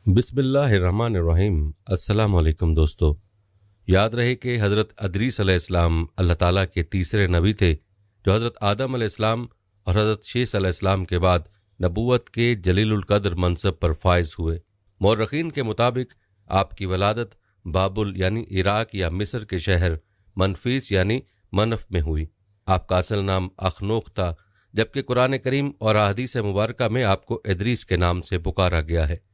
बिस्मिल्लाहिर्रहमानिर्रहीम। अस्सलाम वालेकुम दोस्तों। याद रहे कि हज़रत अदरीस अलैहिस्सलाम अल्लाह ताला के तीसरे नबी थे जो हज़रत आदम अलैहिस्सलाम और हज़रत शीस अलैहिस्सलाम के बाद नबूवत के जलीलुल कद्र मनसब पर फायज हुए। मौरखीन के मुताबिक आपकी वलादत बाबुल यानी इराक या मिस्र के शहर मनफीस यानी मनफ में हुई। आपका असल नाम अखनोक था, जबकि कुरान करीम और अहादीस मुबारका में आपको इदरीस के नाम से पुकारा गया है।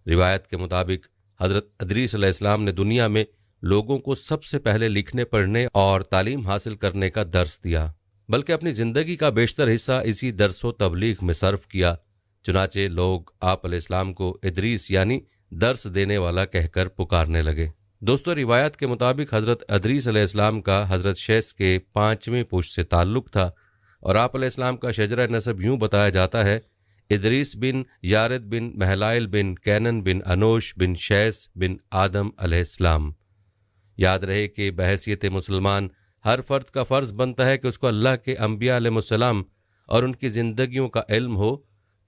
रिवायत के मुताबिक हज़रत अदरीस अलैहिस्सलाम ने दुनिया में लोगों को सबसे पहले लिखने पढ़ने और तालीम हासिल करने का दर्स दिया, बल्कि अपनी ज़िंदगी का बेशतर हिस्सा इसी दर्स व तबलीग में सर्फ किया। चुनाचे लोग आप अलैहिस्सलाम को इदरीस यानी दर्स देने वाला कहकर पुकारने लगे। दोस्तों, रिवायत के मुताबिक हज़रत अदरीस अलैहिस्सलाम का हज़रत शैस के 5वें पुश्त से ताल्लुक़ था और आप अलैहिस्सलाम का शजरा नसब यूँ बताया जाता है: इदरीस बिन यारिद बिन महलाइल बिन कैनन बिन अनोश बिन शैस बिन आदम अलैहिस्सलाम। याद रहे कि बहैसियत मुसलमान हर फ़र्द का फ़र्ज़ बनता है कि उसको अल्लाह के अम्बिया अलैहिस्सलाम और उनकी ज़िंदगियों का इल्म हो।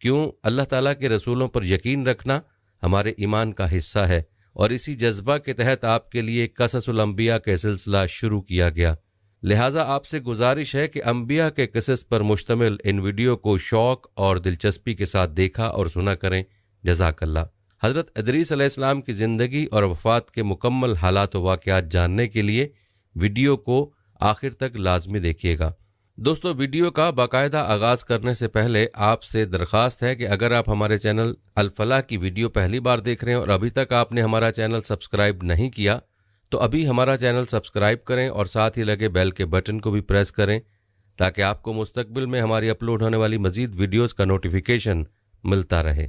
क्यों? अल्लाह ताला के रसूलों पर यकीन रखना हमारे ईमान का हिस्सा है और इसी जज्बा के तहत आपके लिए क़ससुल अंबिया का सिलसिला शुरू किया गया। लिहाजा आपसे गुजारिश है कि अंबिया के क़िसस पर मुश्तमिल इन वीडियो को शौक़ और दिलचस्पी के साथ देखा और सुना करें। जज़ाकल्लाह। हज़रत इदरीस अलैहिस्सलाम की ज़िंदगी और वफ़ात के मुकम्मल हालात व वाक़यात जानने के लिए वीडियो को आखिर तक लाजमी देखिएगा। दोस्तों, वीडियो का बाकायदा आगाज़ करने से पहले आपसे दरख्वास्त है कि अगर आप हमारे चैनल अल-फलाह की वीडियो पहली बार देख रहे हैं और अभी तक आपने हमारा चैनल सब्सक्राइब नहीं किया तो अभी हमारा चैनल सब्सक्राइब करें और साथ ही लगे बेल के बटन को भी प्रेस करें ताकि आपको मुस्तकबिल में हमारी अपलोड होने वाली मज़ीद वीडियोज़ का नोटिफिकेशन मिलता रहे।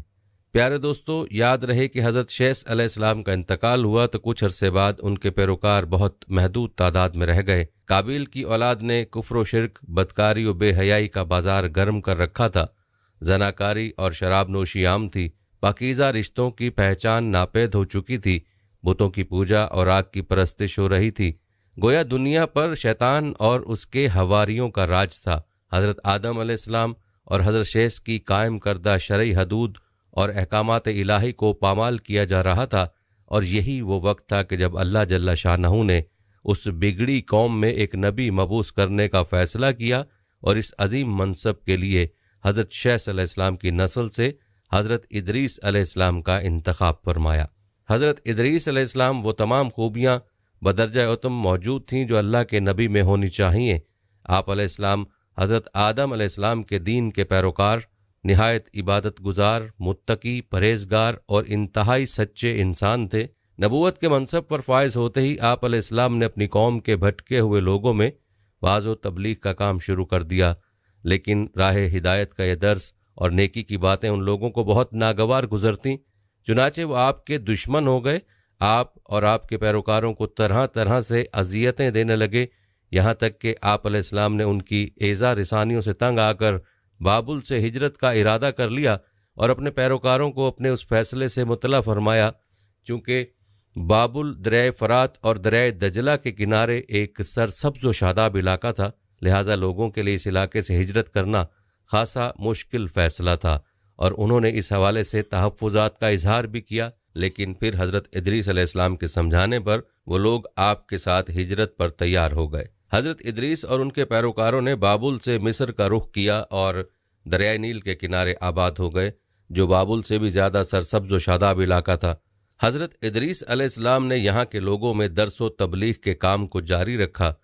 प्यारे दोस्तों, याद रहे कि हज़रत शैस अलैहिस्सलाम का इंतकाल हुआ तो कुछ अरसे बाद उनके पैरोकार बहुत महदूद तादाद में रह गए। काबिल की औलाद ने कुफ्र व शिर्क, बदकारी व बेहयाई का बाजार गर्म कर रखा था। जनाकारी और शराब नोशी आम थी। पाकीज़ा रिश्तों की पहचान नापैद हो चुकी थी। बुतों की पूजा और आग की परस्तिश हो रही थी। गोया दुनिया पर शैतान और उसके हवारियों का राज था। हज़रत आदम अलैहिस्सलाम और हज़रत शैस की कायम करदा शरई हदूद और अहकामात इलाही को पामाल किया जा रहा था और यही वो वक्त था कि जब अल्लाह जल्ला शानहू ने उस बिगड़ी कौम में एक नबी मबूस करने का फ़ैसला किया और इस अजीम मनसब के लिए हज़रत शैस अलैहिस्सलाम की नस्ल से हज़रत इदरीस अलैहिस्सलाम का इंतखाब फरमाया। हज़रत इदरीस अलैहिस्सलाम वो तमाम खूबियाँ बदरजा उतम मौजूद थीं जो अल्लाह के नबी में होनी चाहिए। आप अलैहिस्सलाम हज़रत आदम अलैहिस्सलाम के दीन के पैरोकार, निहायत इबादत गुजार, मुत्तकी, परहेजगार और इंतहाई सच्चे इंसान थे। नबूवत के मनसब पर फायज होते ही आप अलैहिस्सलाम ने अपनी कौम के भटके हुए लोगों में वाज़ व तबलीग का काम शुरू कर दिया, लेकिन राह हिदायत का यह दर्स और नेकी की बातें उन लोगों को बहुत नागवार गुजरती। चुनाचे वो आपके दुश्मन हो गए। आप और आपके पैरोकारों को तरह तरह से अजियतें देने लगे, यहाँ तक कि आप अलैहिस्सलाम ने उनकी एज़ा रिसानियों से तंग आकर बाबुल से हिजरत का इरादा कर लिया और अपने पैरोकारों को अपने उस फैसले से मुतला फरमाया। चूँकि बाबुल दरिया फ़रात और दरिया दजला के किनारे एक सरसब्ज़ व शादाब इलाका था, लिहाजा लोगों के लिए इस इलाके से हिजरत करना खासा मुश्किल फ़ैसला था और उन्होंने इस हवाले से तहफ़्फ़ुज़ात का इजहार भी किया। लेकिन फिर हज़रत इदरीस अलैहिस्सलाम के समझाने पर वो लोग आपके साथ हिजरत पर तैयार हो गए। हज़रत इदरीस और उनके पैरोकारों ने बाबुल से मिस्र का रुख किया और दरियाए नील के किनारे आबाद हो गए, जो बाबुल से भी ज़्यादा सरसब्ज़ व शादाब इलाका था। हज़रत इदरीस अलैहिस्सलाम ने यहाँ के लोगों में दर्स व तबलीग के काम को जारी रखा।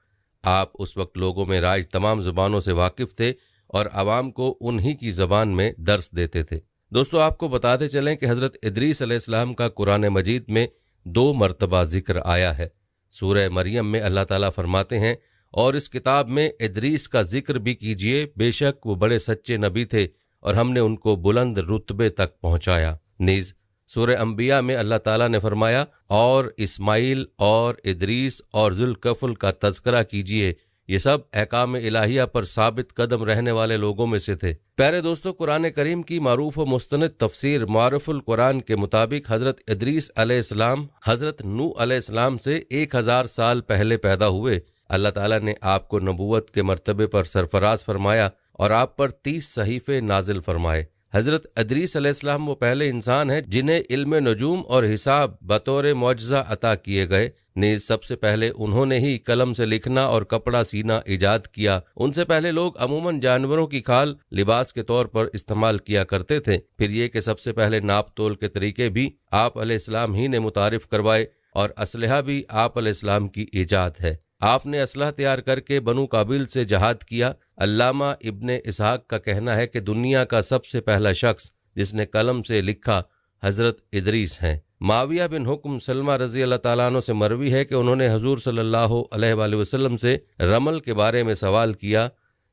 आप उस वक्त लोगों में राज तमाम ज़ुबानों से वाकिफ़ थे और आवाम को उन्हीं की ज़बान में दर्स देते थे। दोस्तों, आपको बताते चलें कि हज़रत इदरीस अलैहिस्सलाम का कुरान मजीद में 2 मरतबा ज़िक्र आया है। सूरह मरियम में अल्लाह ताला फरमाते हैं, और इस किताब में इदरीस का जिक्र भी कीजिए, बेशक वो बड़े सच्चे नबी थे और हमने उनको बुलंद रुतबे तक पहुँचाया। नीज़ सूरह अंबिया में अल्लाह ताला ने फरमाया, और इस्माइल और इदरीस और जुल्कफल का तज़किरा कीजिए, ये सब अहकाम इलाहिया पर साबित कदम रहने वाले लोगों में से थे। प्यारे दोस्तों, कुरान करीम की मारूफ व मुस्तनद तफसीर मारुफुल कुरान के मुताबिक हज़रत इदरीस अलैहिस्सलाम हज़रत नूह अलैहिस्सलाम से 1000 साल पहले पैदा हुए। अल्लाह ताला ने आपको नबूवत के मर्तबे पर सरफराज फरमाया और आप पर 30 सहीफ़े नाजिल फरमाए। हज़रत अदरीस अलैहिस्सलाम वो पहले इंसान हैं जिन्हें इल्म नजूम और हिसाब बतौर मौजज़ा अता किए गए। नीज़ सबसे पहले उन्होंने ही कलम से लिखना और कपड़ा सीना ईजाद किया। उनसे पहले लोग अमूमन जानवरों की खाल लिबास के तौर पर इस्तेमाल किया करते थे। फिर ये कि सबसे पहले नाप तोल के तरीके भी आप अलैहिस्सलाम ही ने मुतारिफ करवाए और असलहा भी आप अलैहिस्सलाम की ईजाद है। आपने असलहा तैयार करके बनु काबिल से जहाद किया। अल्लामा इब्ने इसहाक का कहना है कि दुनिया का सबसे पहला शख्स जिसने कलम से लिखा हज़रत इदरीस हैं। माविया बिन हुक्म सलमा रज़ी अल्लाह ताला अन्हु से मरवी है कि उन्होंने हुज़ूर सल्लल्लाहु अलैहि वसल्लम से रमल के बारे में सवाल किया।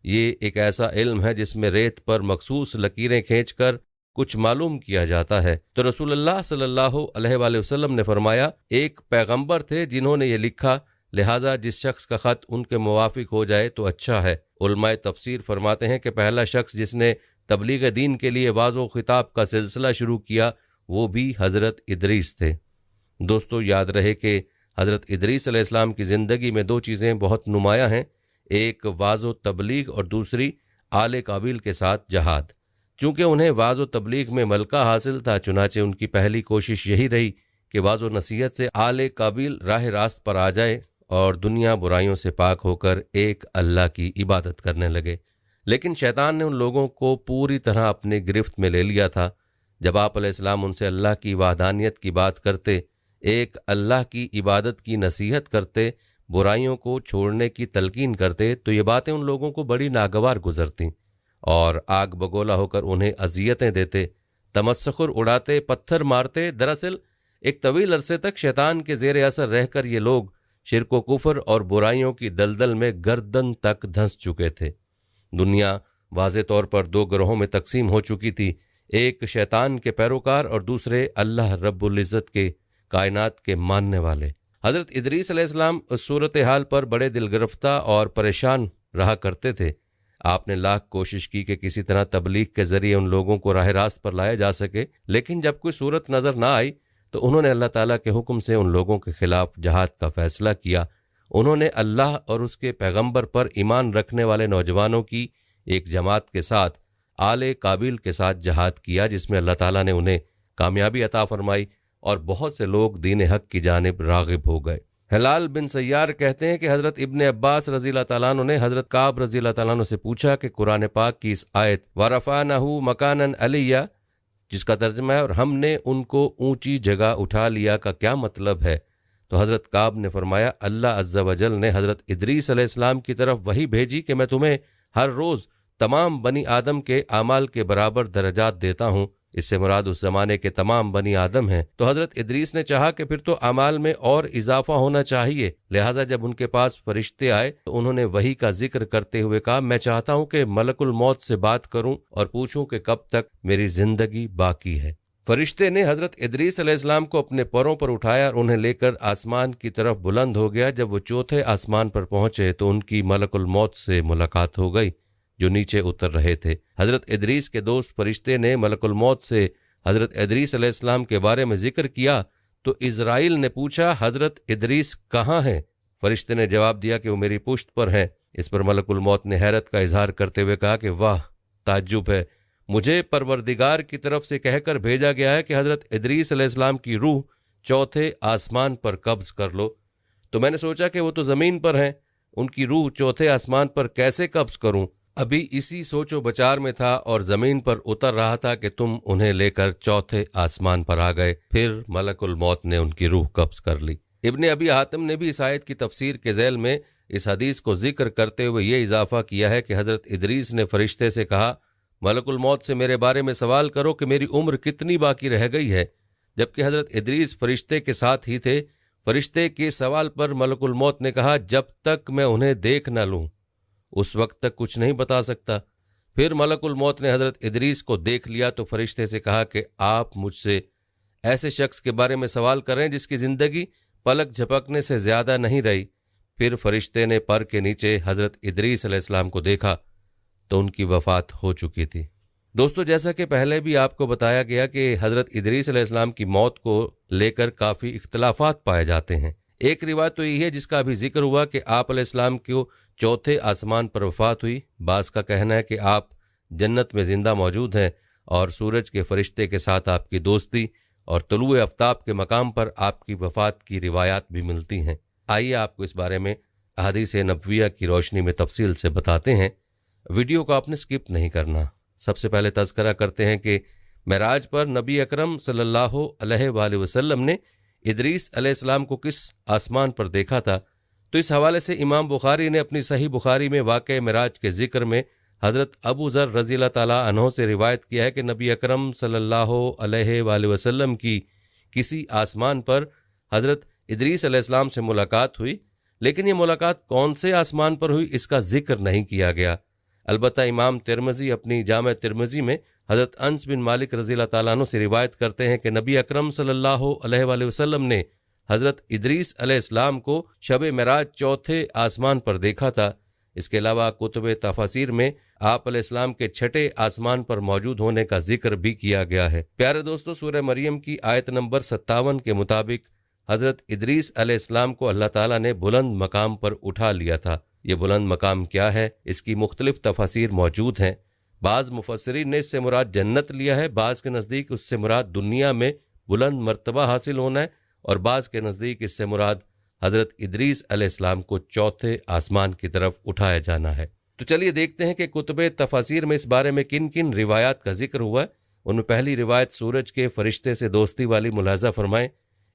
ये एक ऐसा इल्म है जिसमें रेत पर मखसूस लकीरें खींचकर कुछ मालूम किया जाता है। तो रसूलुल्लाह सल्लल्लाहु अलैहि वसल्लम ने फरमाया, एक पैगंबर थे जिन्होंने ये लिखा, लिहाजा जिस शख्स का ख़त उनके मुवाफिक हो जाए तो अच्छा है। उलमाए तफसीर फरमाते हैं कि पहला शख्स जिसने तबलीग दीन के लिए वाज़ो खिताब का सिलसिला शुरू किया वो भी हज़रत इदरीस थे। दोस्तों, याद रहे कि हज़रत इदरीस अलैहिस्सलाम की ज़िंदगी में दो चीज़ें बहुत नुमायाँ हैं, एक वाज़ो तबलीग और दूसरी आले काबिल के साथ जहाद। चूँकि उन्हें वाज़ो तबलीग में मलका हासिल था, चुनाचे उनकी पहली कोशिश यही रही कि वाज़ो नसीहत से आले काबिल राह रास्त पर आ जाए और दुनिया बुराइयों से पाक होकर एक अल्लाह की इबादत करने लगे। लेकिन शैतान ने उन लोगों को पूरी तरह अपनी गिरफ्त में ले लिया था। जब आप अलैहिस्सलाम उनसे अल्लाह की वाहदानियत की बात करते, एक अल्लाह की इबादत की नसीहत करते, बुराइयों को छोड़ने की तलकीन करते, तो ये बातें उन लोगों को बड़ी नागवार गुजरती और आग बगोला होकर उन्हें अजियतें देते, तमस्सखुर उड़ाते, पत्थर मारते। दरअसल एक तवील अरसे तक शैतान के ज़ेर असर रहकर ये लोग शिर्क व कुफ्र और बुराइयों की दलदल में गर्दन तक धंस चुके थे। दुनिया वाज़े तौर पर दो ग्रोहों में तकसीम हो चुकी थी, एक शैतान के पैरोकार और दूसरे अल्लाह रब्बुल इज़्ज़त के कायनात के मानने वाले। हज़रत इदरीस अलैहिस्सलाम उस सूरत हाल पर बड़े दिलगिरफ्ता और परेशान रहा करते थे। आपने लाख कोशिश की कि किसी तरह तबलीग के ज़रिए उन लोगों को राह रास्त पर लाया जा सके, लेकिन जब कोई सूरत नज़र ना आई तो उन्होंने अल्लाह ताला के हुक्म से उन लोगों के खिलाफ जहाद का फैसला किया। उन्होंने अल्लाह और उसके पैगंबर पर ईमान रखने वाले नौजवानों की एक जमात के साथ आले काबिल के साथ जहाद किया, जिसमें अल्लाह ताला ने उन्हें कामयाबी अता फरमाई और बहुत से लोग दीन हक की जानिब रागिब हो गए। हिलाल बिन सय्यार कहते हैं कि हज़रत इब्ने अब्बास रज़ी अल्लाह ताला अन्हु ने हज़रत काब रज़ी अल्लाह ताला अन्हु से पूछा कि कुरान पाक की इस आयत वरफ़अनहु मकानन अलिया, जिसका तर्जुमा है और हमने उनको ऊंची जगह उठा लिया, का क्या मतलब है? तो हज़रत काब ने फरमाया, अल्लाह अज़्ज़ा वजल ने हज़रत इदरीस अलैहिस्सलाम की तरफ वही भेजी कि मैं तुम्हें हर रोज़ तमाम बनी आदम के आमाल के बराबर दर्जात देता हूँ। इससे मुराद उस ज़माने के तमाम बनी आदम हैं। तो हज़रत इदरीस ने चाहा कि फिर तो अमाल में और इजाफा होना चाहिए। लिहाजा जब उनके पास फरिश्ते आए तो उन्होंने वही का जिक्र करते हुए कहा, मैं चाहता हूँ कि मलकुल मौत से बात करूँ और पूछूँ कि कब तक मेरी ज़िंदगी बाकी है। फरिश्ते ने हज़रत इदरीस अलैहिस्सलाम को अपने पैरों पर उठाया और उन्हें लेकर आसमान की तरफ बुलंद हो गया। जब वो चौथे आसमान पर पहुंचे तो उनकी मलकुल मौत से मुलाकात हो गई जो नीचे उतर रहे थे। हज़रत इदरीस के दोस्त फरिश्ते ने मलकुल मौत से हज़रत इदरीस अलैहिस्सलाम के बारे में जिक्र किया तो इज़राइल ने पूछा, हज़रत इदरीस कहाँ हैं? फरिश्ते ने जवाब दिया कि वो मेरी पुश्त पर हैं। इस पर मलकुल मौत ने हैरत का इजहार करते हुए कहा कि वाह, ताज्जुब है, मुझे परवरदिगार की तरफ से कहकर भेजा गया है कि हज़रत इदरीस अलैहिस्सलाम की रूह चौथे आसमान पर कब्ज़ कर लो। तो मैंने सोचा कि वो तो ज़मीन पर हैं, उनकी रूह चौथे आसमान पर कैसे कब्ज़ करूं? अभी इसी सोचो बचार में था और ज़मीन पर उतर रहा था कि तुम उन्हें लेकर चौथे आसमान पर आ गए। फिर मलकुल मौत ने उनकी रूह कब्ज़ कर ली। इब्ने अबी हातिम ने भी इस आयत की तफसीर के ज़ैल में इस हदीस को जिक्र करते हुए ये इजाफा किया है कि हज़रत इदरीस ने फरिश्ते से कहा, मलकुल मौत से मेरे बारे में सवाल करो कि मेरी उम्र कितनी बाकी रह गई है। जबकि हज़रत इदरीस फरिश्ते के साथ ही थे। फरिश्ते के सवाल पर मलकुल मौत ने कहा, जब तक मैं उन्हें देख न लूँ उस वक्त तक कुछ नहीं बता सकता। फिर मलकुल मौत ने हज़रत इदरीस को देख लिया तो फरिश्ते से कहा कि आप मुझसे ऐसे शख्स के बारे में सवाल करें जिसकी ज़िंदगी पलक झपकने से ज़्यादा नहीं रही। फिर फरिश्ते ने पर के नीचे हज़रत इदरीस अलैहिस्सलाम को देखा तो उनकी वफ़ात हो चुकी थी। दोस्तों, जैसा कि पहले भी आपको बताया गया कि हज़रत इदरीस अलैहिस्सलाम की मौत को लेकर काफ़ी इख्तलाफात पाए जाते हैं। एक रिवायत तो यही है जिसका अभी जिक्र हुआ कि आप अलैहिस्सलाम को चौथे आसमान पर वफ़ात हुई। बाज़ का कहना है कि आप जन्नत में ज़िंदा मौजूद हैं और सूरज के फरिश्ते के साथ आपकी दोस्ती और तुलुए आफ्ताब के मकाम पर आपकी वफ़ात की रिवायात भी मिलती हैं। आइए आपको इस बारे में अहादीस नबविया की रोशनी में तफसील से बताते हैं। वीडियो को आपने स्किप नहीं करना। सबसे पहले तज़किरा करते हैं कि मेराज पर नबी अकरम सल्लल्लाहु अलैहि वसल्लम ने इदरीस अलैहिस्सलाम को किस आसमान पर देखा था। तो इस हवाले से इमाम बुखारी ने अपनी सही बुखारी में वाक़े मेराज के ज़िक्र में हज़रत अबू ज़र रज़ी अल्लाह ताला अन्हु से रिवायत किया है कि नबी अकरम सल्लल्लाहु अलैहि वसल्लम की किसी आसमान पर हज़रत इदरीस अलैहिस्सलाम से मुलाकात हुई, लेकिन ये मुलाकात कौन से आसमान पर हुई इसका जिक्र नहीं किया गया। अलबत्ता इमाम तिरमिज़ी अपनी जामे तिरमिज़ी में हज़रत अनस बिन मालिक रज़ी अल्लाह ताला अन्हु से रिवायत करते हैं कि नबी अकरम सल्लल्लाहु अलैहि वसल्लम ने हज़रत इदरीस अलैहिस्सलाम को शब मेराज चौथे आसमान पर देखा था। इसके अलावा कुतुब तफासिर में आप अलैहिस्सलाम के छठे आसमान पर मौजूद होने का जिक्र भी किया गया है। प्यारे दोस्तों, सूरह मरियम की आयत नंबर 57 के मुताबिक हज़रत इदरीस अलैहिस्सलाम को अल्लाह ताला ने बुलंद मकाम पर उठा लिया था। ये बुलंद मकाम क्या है, इसकी मुख्तलिफ तफासिर मौजूद हैं। बाज़ मुफस्सिरीन ने इससे मुराद जन्नत लिया है, बाज़ के नज़दीक उससे मुराद दुनिया में बुलंद मर्तबा हासिल होना है, और बाज़ के नज़दीक इससे मुराद हज़रत इदरीस अलैहिस्सलाम को चौथे आसमान की तरफ उठाया जाना है। तो चलिए देखते हैं कि कुतुब तफासिर में इस बारे में किन किन रिवायात का जिक्र हुआ है। उनमें पहली रिवायत सूरज के फरिश्ते से दोस्ती वाली मुलाजा फरमाएं।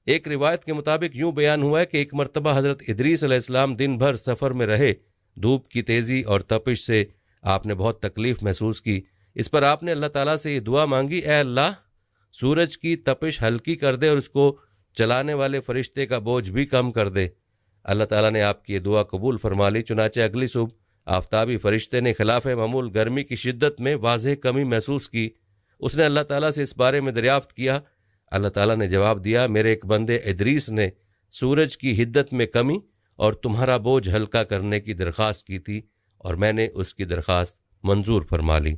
एक रिवायत के मुताबिक यूं बयान हुआ है कि एक मरतबा हज़रत इदरीस अलैहिस्सलाम दिन भर सफ़र में रहे। धूप की तेज़ी और तपिश से आपने बहुत तकलीफ़ महसूस की। इस पर आपने अल्लाह ताला से ये दुआ मांगी, ए अल्लाह, सूरज की तपिश हल्की कर दे और उसको चलाने वाले फरिश्ते का बोझ भी कम कर दे। अल्लाह ताला ने आपकी ये दुआ कबूल फरमा ली। चुनाचे अगली सुबह आफ्ताबी फरिश्ते ने खिलाफ मामूल गर्मी की शिद्दत में वाज़ेह कमी महसूस की। उसने अल्लाह ताला से इस बारे में दरियाफ्त किया। अल्लाह ताला ने जवाब दिया, मेरे एक बंदे इदरीस ने सूरज की हिद्दत में कमी और तुम्हारा बोझ हल्का करने की दरख्वास्त की थी और मैंने उसकी दरख्वास्त मंजूर फरमा ली।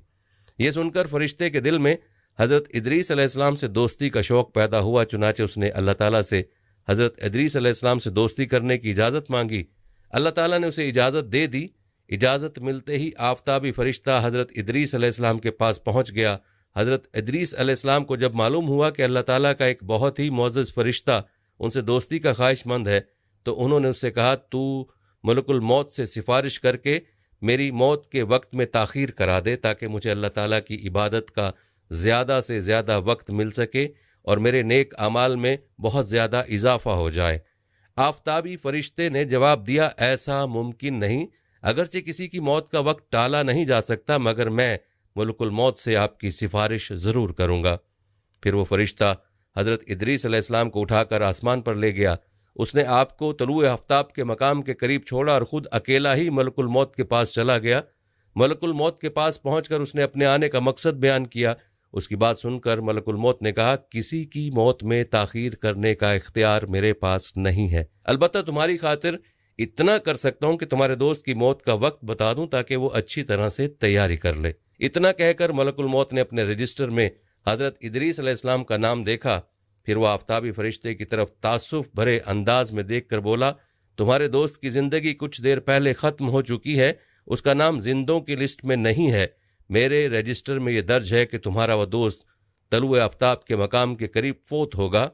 ये सुनकर फरिश्ते के दिल में हज़रत इदरीस अलैहिस्सलाम से दोस्ती का शौक़ पैदा हुआ। चुनाचे उसने अल्लाह ताला से हज़रत इदरीस अलैहिस्सलाम से दोस्ती करने की इजाज़त मांगी। अल्लाह ताला ने उसे इजाज़त दे दी। इजाज़त मिलते ही आफ्ताबी फरिश्ता हज़रत इदरीस अलैहिस्सलाम के पास पहुँच गया। हज़रत इदरीस अलैहिस्सलाम को जब मालूम हुआ कि अल्लाह ताला का एक बहुत ही मुअज़्ज़ज़ फरिश्ता उनसे दोस्ती का ख्वाहिशमंद है, तो उन्होंने उससे कहा, तू मलकुल मौत से सिफारिश करके मेरी मौत के वक्त में ताख़ीर करा दे, ताकि मुझे अल्लाह ताला की इबादत का ज़्यादा से ज़्यादा वक्त मिल सके और मेरे नेक अमाल में बहुत ज़्यादा इजाफ़ा हो जाए। आफ्ताबी फरिश्ते ने जवाब दिया, ऐसा मुमकिन नहीं। अगरचे किसी की मौत का वक्त टाला नहीं जा सकता, मगर मैं मलकुल मौत से आपकी सिफारिश ज़रूर करूँगा। फिर वो फरिश्ता हज़रत इदरीस अलैहिस्सलाम को उठाकर आसमान पर ले गया। उसने आपको तलुए आफ्ताब के मकाम के करीब छोड़ा और ख़ुद अकेला ही मलकुल मौत के पास चला गया। मलकुल मौत के पास पहुंचकर उसने अपने आने का मकसद बयान किया। उसकी बात सुनकर मलकुल मौत ने कहा, किसी की मौत में ताख़ीर करने का इख्तियार मेरे पास नहीं है। अलबत्ता तुम्हारी खातिर इतना कर सकता हूँ कि तुम्हारे दोस्त की मौत का वक्त बता दूँ ताकि वो अच्छी तरह से तैयारी कर ले। इतना कहकर मलकुल मौत ने अपने रजिस्टर में हज़रत इदरीस अलैहिस्सलाम का नाम देखा। फिर वह आफ्ताबी फरिश्ते की तरफ तासुफ भरे अंदाज में देखकर बोला, तुम्हारे दोस्त की ज़िंदगी कुछ देर पहले ख़त्म हो चुकी है, उसका नाम जिंदों की लिस्ट में नहीं है। मेरे रजिस्टर में यह दर्ज है कि तुम्हारा वह दोस्त तलुए आफ्ताब के मकाम के करीब फोत होगा।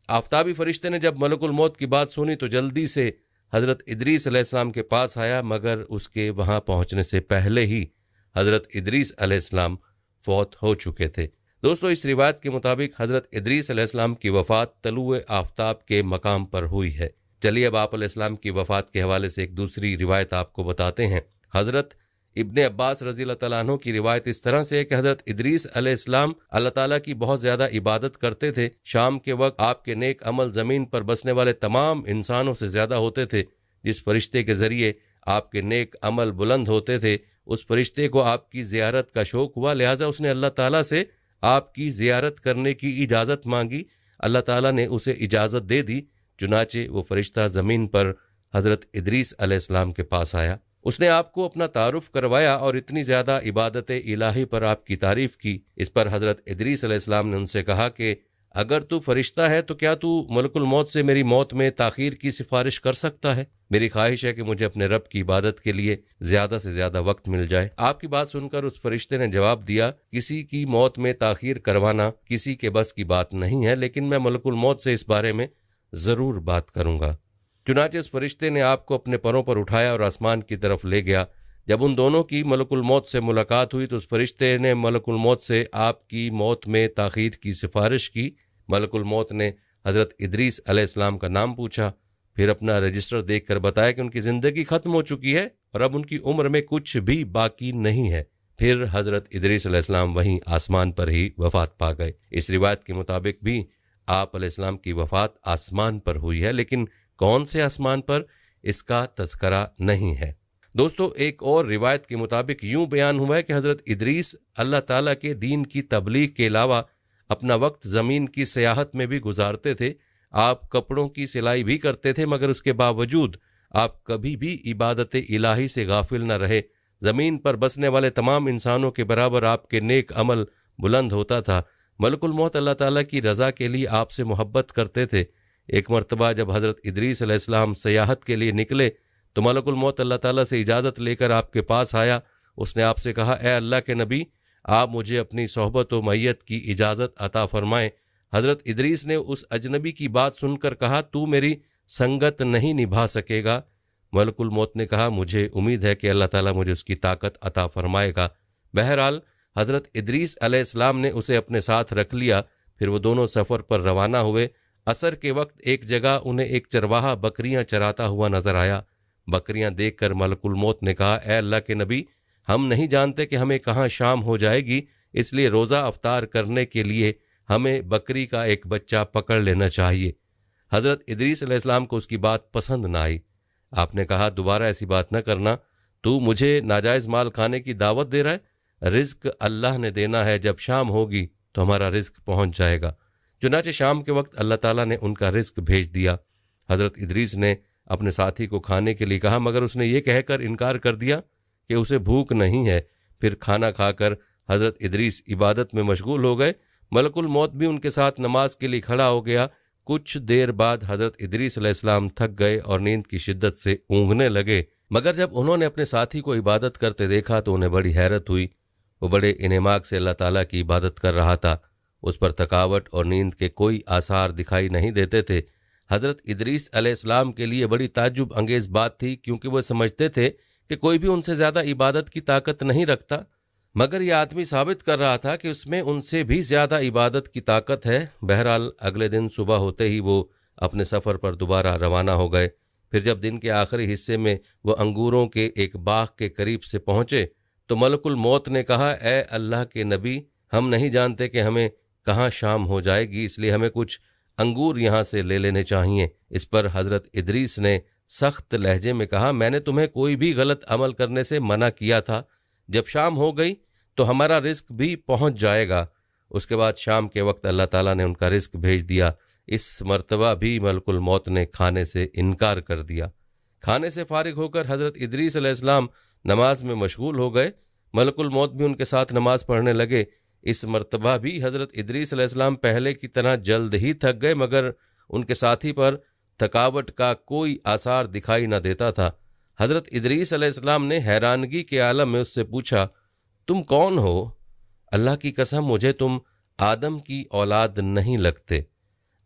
आफ्ताबी फरिश्ते ने जब मलकुल मौत की बात सुनी तो जल्दी से हज़रत इदरीस अलैहिस्सलाम के पास आया, मगर उसके वहाँ पहुँचने से पहले ही हज़रत इदरीस अलैहिस्सलाम फौत हो चुके थे। दोस्तों, इस रिवायत के मुताबिक हज़रत इदरीस अलैहिस्सलाम की वफ़ात तलुए आफ्ताब के मकाम पर हुई है। चलिए अब आप अलैहिस्सलाम की वफ़ात के हवाले से एक दूसरी रिवायत आपको बताते हैं। हज़रत इब्ने अब्बास रज़ी अल्लाह तआला अन्हु की रिवायत इस तरह से है कि हज़रत इदरीस अलैहिस्सलाम अल्लाह ताला की बहुत ज़्यादा इबादत करते थे। शाम के वक्त आपके नेक अमल ज़मीन पर बसने वाले तमाम इंसानों से ज़्यादा होते थे। जिस फरिश्ते के ज़रिए आपके नेक अमल बुलंद होते थे, उस फरिश्ते को आपकी ज़ियारत का शौक़ हुआ, लिहाजा उसने अल्लाह ताला से आपकी ज़ियारत करने की इजाज़त मांगी। अल्लाह ताला ने उसे इजाज़त दे दी। चुनाचे वो फरिश्ता ज़मीन पर हज़रत इदरीस अलैहिस्सलाम के पास आया। उसने आपको अपना तारुफ करवाया और इतनी ज़्यादा इबादत इलाही पर आपकी तारीफ़ की। इस पर हज़रत इदरीस अलैहिस्सलाम ने उनसे कहा कि अगर तू फरिश्ता है तो क्या तू मलकुल मौत से मेरी मौत में ताख़ीर की सिफारिश कर सकता है? मेरी ख्वाहिश है कि मुझे अपने रब की इबादत के लिए ज़्यादा से ज़्यादा वक्त मिल जाए। आपकी बात सुनकर उस फरिश्ते ने जवाब दिया, किसी की मौत में ताख़ीर करवाना किसी के बस की बात नहीं है, लेकिन मैं मलकुल मौत से इस बारे में ज़रूर बात करूँगा। चुनांचे उस फरिश्ते ने आपको अपने परों पर उठाया और आसमान की तरफ ले गया। जब उन दोनों की मलकुल मौत से मुलाकात हुई तो उस फरिश्ते ने मलकुल मौत से आपकी मौत में ताख़ीर की सिफारिश की। मलकुल मौत ने हज़रत इदरीस अलैहिस्सलाम का नाम पूछा, फिर अपना रजिस्टर देखकर बताया कि उनकी ज़िंदगी ख़त्म हो चुकी है और अब उनकी उम्र में कुछ भी बाकी नहीं है। फिर हज़रत इदरीस अलैहिस्सलाम वहीं आसमान पर ही वफ़ात पा गए। इस रिवायत के मुताबिक भी आप अलैहिस्सलाम की वफ़ात आसमान पर हुई है, लेकिन कौन से आसमान पर, इसका तज़करा नहीं है। दोस्तों, एक और रिवायत के मुताबिक यूं बयान हुआ है कि हज़रत इदरीस अल्लाह ताला के दीन की तबलीग के अलावा अपना वक्त ज़मीन की सयाहत में भी गुजारते थे। आप कपड़ों की सिलाई भी करते थे, मगर उसके बावजूद आप कभी भी इबादत इलाही से गाफिल न रहे। ज़मीन पर बसने वाले तमाम इंसानों के बराबर आपके नेक अमल बुलंद होता था। मलकुल मौत अल्लाह ताला की रज़ा के लिए आपसे मोहब्बत करते थे। एक मरतबा जब हज़रत इदरीस अलैहिस्सलाम सयाहत के लिए निकले तो मलकुल मौत अल्लाह ताला से इजाज़त लेकर आपके पास आया। उसने आपसे कहा, ए अल्लाह के नबी, आप मुझे अपनी सोहबत व मैयत की इजाज़त अता फ़रमाएँ। हज़रत इदरीस ने उस अजनबी की बात सुनकर कहा, तू मेरी संगत नहीं निभा सकेगा। मलकुल मौत ने कहा, मुझे उम्मीद है कि अल्लाह ताला मुझे उसकी ताकत अता फ़रमाएगा। बहरहाल हज़रत इदरीस अलैहिस्सलाम ने उसे अपने साथ रख लिया। फिर वो दोनों सफ़र पर रवाना हुए। असर के वक्त एक जगह उन्हें एक चरवाहा बकरियां चराता हुआ नजर आया। बकरियां देखकर मलकुल मौत ने कहा, ए अल्लाह के नबी, हम नहीं जानते कि हमें कहाँ शाम हो जाएगी, इसलिए रोज़ा अफ्तार करने के लिए हमें बकरी का एक बच्चा पकड़ लेना चाहिए। हज़रत इदरीस अलैहिस्सलाम को उसकी बात पसंद ना आई। आपने कहा, दोबारा ऐसी बात न करना, तू मुझे नाजायज़ माल खाने की दावत दे रहा है। रिज़्क अल्लाह ने देना है, जब शाम होगी तो हमारा रिज़्क पहुँच जाएगा। चुनांचे शाम के वक्त अल्लाह ताला ने उनका रिज़्क भेज दिया। हज़रत इदरीस ने अपने साथी को खाने के लिए कहा, मगर उसने ये कहकर इनकार कर दिया कि उसे भूख नहीं है। फिर खाना खाकर हज़रत इदरीस इबादत में मशगूल हो गए। मलकुल मौत भी उनके साथ नमाज के लिए खड़ा हो गया। कुछ देर बाद हज़रत इदरीस अलैहिस्सलाम थक गए और नींद की शिद्दत से ऊँघने लगे, मगर जब उन्होंने अपने साथी को इबादत करते देखा तो उन्हें बड़ी हैरत हुई। वो बड़े इनेमाक से अल्लाह ताला की इबादत कर रहा था। उस पर थकावट और नींद के कोई आसार दिखाई नहीं देते थे। हज़रत इदरीस अलैहिस्सलाम के लिए बड़ी ताज्जुब अंगेज़ बात थी, क्योंकि वो समझते थे कि कोई भी उनसे ज़्यादा इबादत की ताकत नहीं रखता, मगर यह आदमी साबित कर रहा था कि उसमें उनसे भी ज़्यादा इबादत की ताकत है। बहरहाल अगले दिन सुबह होते ही वो अपने सफ़र पर दोबारा रवाना हो गए। फिर जब दिन के आखिरी हिस्से में वो अंगूरों के एक बाग के करीब से पहुँचे तो मलकुल मौत ने कहा, ए अल्लाह के नबी, हम नहीं जानते कि हमें कहाँ शाम हो जाएगी, इसलिए हमें कुछ अंगूर यहाँ से ले लेने चाहिए। इस पर हज़रत इदरीस ने सख्त लहजे में कहा, मैंने तुम्हें कोई भी गलत अमल करने से मना किया था। जब शाम हो गई तो हमारा रिस्क भी पहुँच जाएगा। उसके बाद शाम के वक्त अल्लाह ताला ने उनका रिस्क भेज दिया। इस मर्तबा भी मलकुल मौत ने खाने से इनकार कर दिया। खाने से फारिग होकर हज़रत इदरीस अलैहिस्सलाम नमाज में मशगूल हो गए। मलकुल मौत भी उनके साथ नमाज पढ़ने लगे। इस मर्तबा भी हज़रत इदरीस अलैहिस्सलाम पहले की तरह जल्द ही थक गए, मगर उनके साथी पर थकावट का कोई आसार दिखाई न देता था। हज़रत इदरीस अलैहिस्सलाम ने हैरानगी के आलम में उससे पूछा, तुम कौन हो? अल्लाह की कसम, मुझे तुम आदम की औलाद नहीं लगते।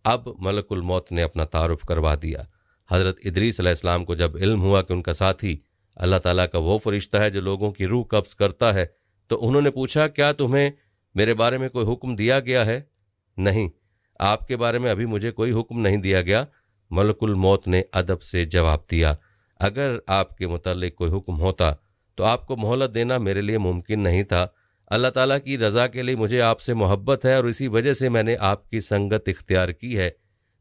अब मलकुल मौत ने अपना तारुफ करवा दिया। हज़रत इदरीस अलैहिस्सलाम को जब इल्म हुआ कि उनका साथी अल्लाह ताला का वो फरिश्ता है जो लोगों की रूह कब्ज़ करता है, तो उन्होंने पूछा, क्या तुम्हें मेरे बारे में कोई हुक्म दिया गया है? नहीं, आपके बारे में अभी मुझे कोई हुक्म नहीं दिया गया। मलकुल मौत ने अदब से जवाब दिया, अगर आपके मुतालिक कोई हुक्म होता तो आपको मोहलत देना मेरे लिए मुमकिन नहीं था। अल्लाह ताला की रज़ा के लिए मुझे आपसे मोहब्बत है और इसी वजह से मैंने आपकी संगत इख्तियार की है।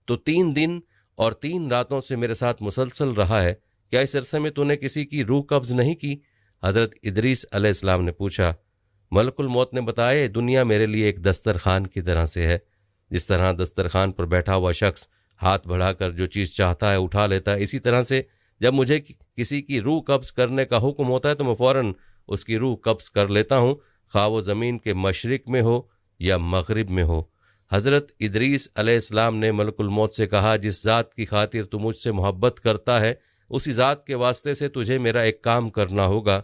तो 3 दिन और 3 रातों से मेरे साथ मुसलसल रहा है, क्या इस अरसे में तूने किसी की रूह कब्ज़ नहीं की? हज़रत इदरीस अलैहिस्सलाम ने पूछा। मलकुल मौत ने बताया, दुनिया मेरे लिए एक दस्तरखान की तरह से है। जिस तरह दस्तरखान पर बैठा हुआ शख्स हाथ बढ़ाकर जो चीज़ चाहता है उठा लेता है, इसी तरह से जब मुझे किसी की रूह कब्ज़ करने का हुक्म होता है तो मैं फ़ौरन उसकी रूह कब्ज़ कर लेता हूँ, खा वो ज़मीन के मशरिक़ में हो या मगरिब में हो। हज़रत इदरीस अलैहिस्सलाम ने मलकुल मौत से कहा, जिस ज़ात की खातिर तू मुझसे मोहब्बत करता है उसी ज़ात के वास्ते से तुझे मेरा एक काम करना होगा।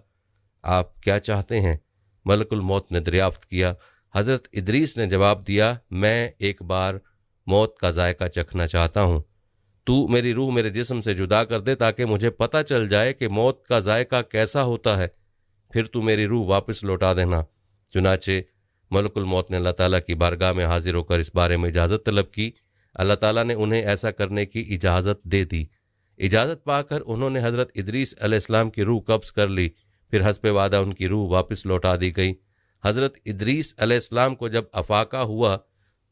आप क्या चाहते हैं? मलकुल मौत ने दरियाफ्त किया। हज़रत इदरीस ने जवाब दिया, मैं एक बार मौत का जायका चखना चाहता हूँ। तू मेरी रूह मेरे जिस्म से जुदा कर दे ताकि मुझे पता चल जाए कि मौत का जायका कैसा होता है, फिर तू मेरी रूह वापस लौटा देना। चुनाचे मलकुल मौत ने अल्लाह ताला की बारगाह में हाजिर होकर इस बारे में इजाज़त तलब की। अल्लाह ताला ने उन्हें ऐसा करने की इजाज़त दे दी। इजाज़त पाकर उन्होंने हज़रत इदरीस अलैहिस्सलाम की रूह कब्ज़ कर ली। फिर हस्ब वादा उनकी रूह वापस लौटा दी गई। हज़रत इदरीस अलैहिस्सलाम को जब अफाका हुआ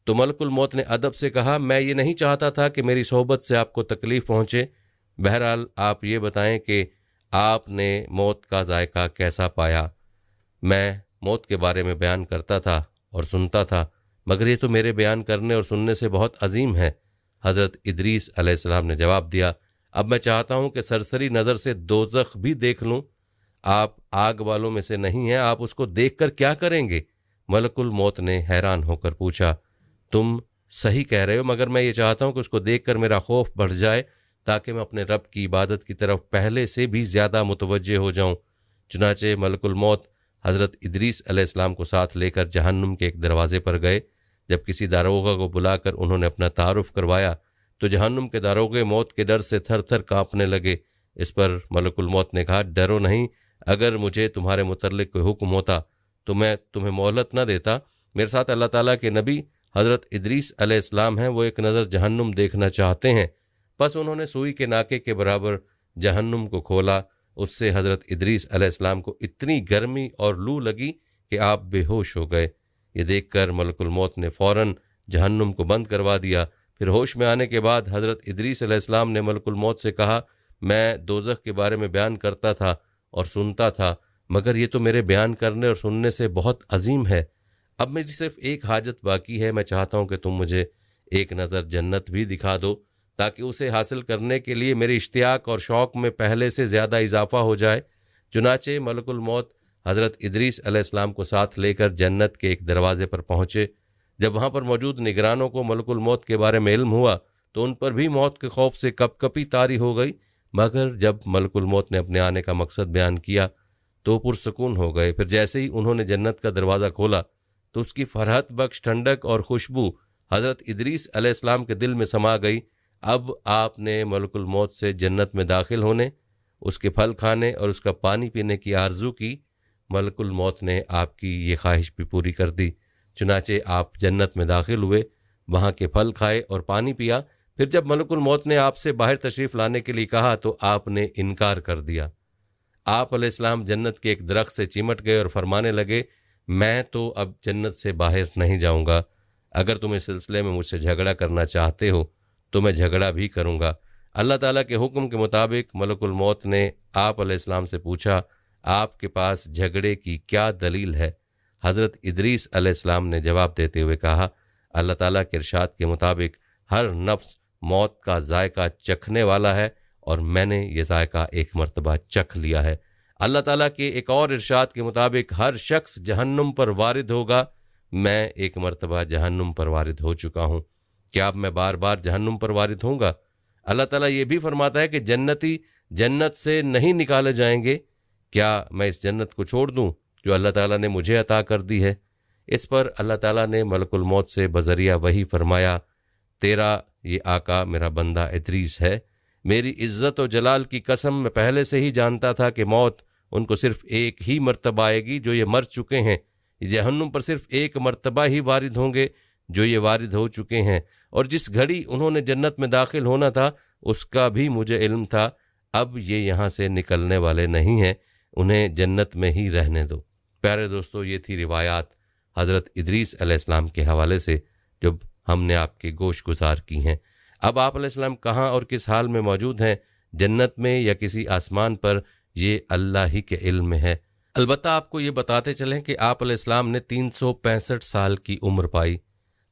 तो मलकुल मौत ने अदब से कहा, मैं ये नहीं चाहता था कि मेरी सोहबत से आपको तकलीफ़ पहुँचे। बहरहाल आप ये बताएं कि आपने मौत का जायका कैसा पाया। मैं मौत के बारे में बयान करता था और सुनता था, मगर ये तो मेरे बयान करने और सुनने से बहुत अजीम है। हज़रत इदरीस अलैहिस्सलाम ने जवाब दिया, अब मैं चाहता हूँ कि सरसरी नज़र से दोज़ख भी देख लूँ। आप आग वालों में से नहीं हैं, आप उसको देखकर क्या करेंगे? मलकुल मौत ने हैरान होकर पूछा, तुम सही कह रहे हो, मगर मैं ये चाहता हूँ कि उसको देखकर मेरा खौफ बढ़ जाए ताकि मैं अपने रब की इबादत की तरफ पहले से भी ज़्यादा मुतवज्जे हो जाऊँ। चुनाचे मलकुल मौत हज़रत इदरीस अलैहिस्सलाम को साथ लेकर जहन्नुम के एक दरवाज़े पर गए। जब किसी दारोगा को बुलाकर उन्होंने अपना तारुफ करवाया तो जहन्नुम के दारोगे मौत के डर से थर थर काँपने लगे। इस पर मलकुल मौत ने कहा, डरो नहीं, अगर मुझे तुम्हारे मुतल्लिक कोई हुक्म होता तो मैं तुम्हें मोहलत न देता। मेरे साथ अल्लाह ताला के नबी हज़रत इदरीस अलैहिस्सलाम हैं, वो एक नज़र जहन्नुम देखना चाहते हैं। बस उन्होंने सुई के नाके के बराबर जहन्नुम को खोला। उससे हज़रत इदरीस अलैहिस्सलाम को इतनी गर्मी और लू लगी कि आप बेहोश हो गए। ये देखकर मलकुल मौत ने फ़ौरन जहन्नुम को बंद करवा दिया। फिर होश में आने के बाद हज़रत इदरीस अलैहिस्सलाम ने मलकुल मौत से कहा, मैं दोज़ख के बारे में बयान करता था और सुनता था, मगर ये तो मेरे बयान करने और सुनने से बहुत अजीम है। अब मेरी सिर्फ एक हाजत बाकी है, मैं चाहता हूँ कि तुम मुझे एक नज़र जन्नत भी दिखा दो ताकि उसे हासिल करने के लिए मेरे इश्तियाक और शौक़ में पहले से ज़्यादा इजाफ़ा हो जाए। चुनाचे मलकुल मौत हज़रत इदरीस अलैहिस्सलाम को साथ लेकर जन्नत के एक दरवाज़े पर पहुँचे। जब वहाँ पर मौजूद निगरानों को मलकुल मौत के बारे में इल्म हुआ तो उन पर भी मौत के खौफ से कपकपी तारी हो गई, मगर जब मलकुल मौत ने अपने आने का मकसद बयान किया तो पुरसकून हो गए। फिर जैसे ही उन्होंने जन्नत का दरवाज़ा खोला तो उसकी फरहत बख्श ठंडक और खुशबू हज़रत इदरीस अलैहिस्सलाम के दिल में समा गई। अब आपने मलकुल मौत से जन्नत में दाखिल होने, उसके फल खाने और उसका पानी पीने की आरजू की। मलकुल मौत ने आपकी ये ख्वाहिश भी पूरी कर दी। चुनाचे आप जन्नत में दाखिल हुए, वहाँ के फल खाए और पानी पिया। फिर जब मलकुल मौत ने आपसे बाहर तशरीफ़ लाने के लिए कहा तो आपने इनकार कर दिया। आप अलैहिस्सलाम जन्नत के एक दरख्त से चिमट गए और फरमाने लगे, मैं तो अब जन्नत से बाहर नहीं जाऊँगा। अगर तुम इस सिलसिले में मुझसे झगड़ा करना चाहते हो तो मैं झगड़ा भी करूँगा। अल्लाह ताला के हुक्म के मुताबिक मलकुल मौत ने आप अलैहिस्सलाम से पूछा, आपके पास झगड़े की क्या दलील है? हज़रत इदरीस अलैहिस्सलाम ने जवाब देते हुए कहा, अल्लाह ताला के इरशाद के मुताबिक हर नफ्स मौत का जायका चखने वाला है और मैंने ये जायका एक मर्तबा चख लिया है। अल्लाह ताला के एक और इरशाद के मुताबिक हर शख्स जहन्नुम पर वारिद होगा। मैं एक मर्तबा जहन्नुम पर वारिद हो चुका हूँ, क्या अब मैं बार बार जहन्नुम पर वारिद होऊंगा? अल्लाह ताला ये भी फरमाता है कि जन्नती जन्नत से नहीं निकाले जाएंगे। क्या मैं इस जन्नत को छोड़ दूँ जो अल्लाह ताला ने मुझे अता कर दी है? इस पर अल्लाह ताला ने मलकुल मौत से बजरिया वही फरमाया, तेरा ये आका मेरा बंदा इदरीस है। मेरी इज़्ज़त और जलाल की कसम, मैं पहले से ही जानता था कि मौत उनको सिर्फ एक ही मर्तबा आएगी जो ये मर चुके हैं। जहन्नुम पर सिर्फ एक मर्तबा ही वारिद होंगे जो ये वारिद हो चुके हैं, और जिस घड़ी उन्होंने जन्नत में दाखिल होना था उसका भी मुझे इल्म था। अब ये यहाँ से निकलने वाले नहीं हैं, उन्हें जन्नत में ही रहने दो। प्यारे दोस्तों, ये थी रिवायात हज़रत इदरीस अलैहिस्सलाम के हवाले से जो हमने आपके गोश गुजार की हैं। अब आप अलैहिस्सलाम कहाँ और किस हाल में मौजूद हैं, जन्नत में या किसी आसमान पर, ये अल्लाह ही के इल्म में है। अलबत्ता आपको ये बताते चलें कि आप अलैहिस्सलाम ने 365 साल की उम्र पाई।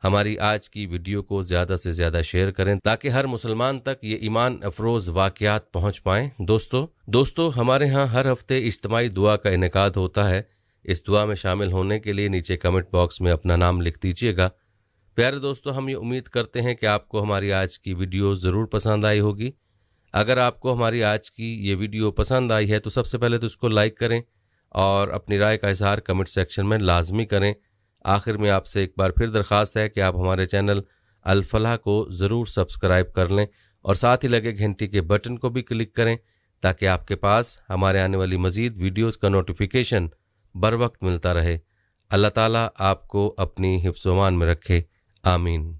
हमारी आज की वीडियो को ज़्यादा से ज़्यादा शेयर करें ताकि हर मुसलमान तक ये ईमान अफरोज़ वाक़यात पहुँच पाएँ। दोस्तों हमारे यहाँ हर हफ्ते इज्तिमाई दुआ का इनेकाद होता है। इस दुआ में शामिल होने के लिए नीचे कमेंट बॉक्स में अपना नाम लिख दीजिएगा। प्यारे दोस्तों, हम ये उम्मीद करते हैं कि आपको हमारी आज की वीडियो ज़रूर पसंद आई होगी। अगर आपको हमारी आज की ये वीडियो पसंद आई है तो सबसे पहले तो उसको लाइक करें और अपनी राय का इजहार कमेंट सेक्शन में लाजमी करें। आखिर में आपसे एक बार फिर दरख्वास्त है कि आप हमारे चैनल अल फलाह को ज़रूर सब्सक्राइब कर लें और साथ ही लगे घंटी के बटन को भी क्लिक करें ताकि आपके पास हमारे आने वाली मज़ीद वीडियोस का नोटिफिकेशन बर वक्त मिलता रहे। अल्लाह ताला आपको अपनी हिफ्ज़-ओ-अमान में रखे। आमीन।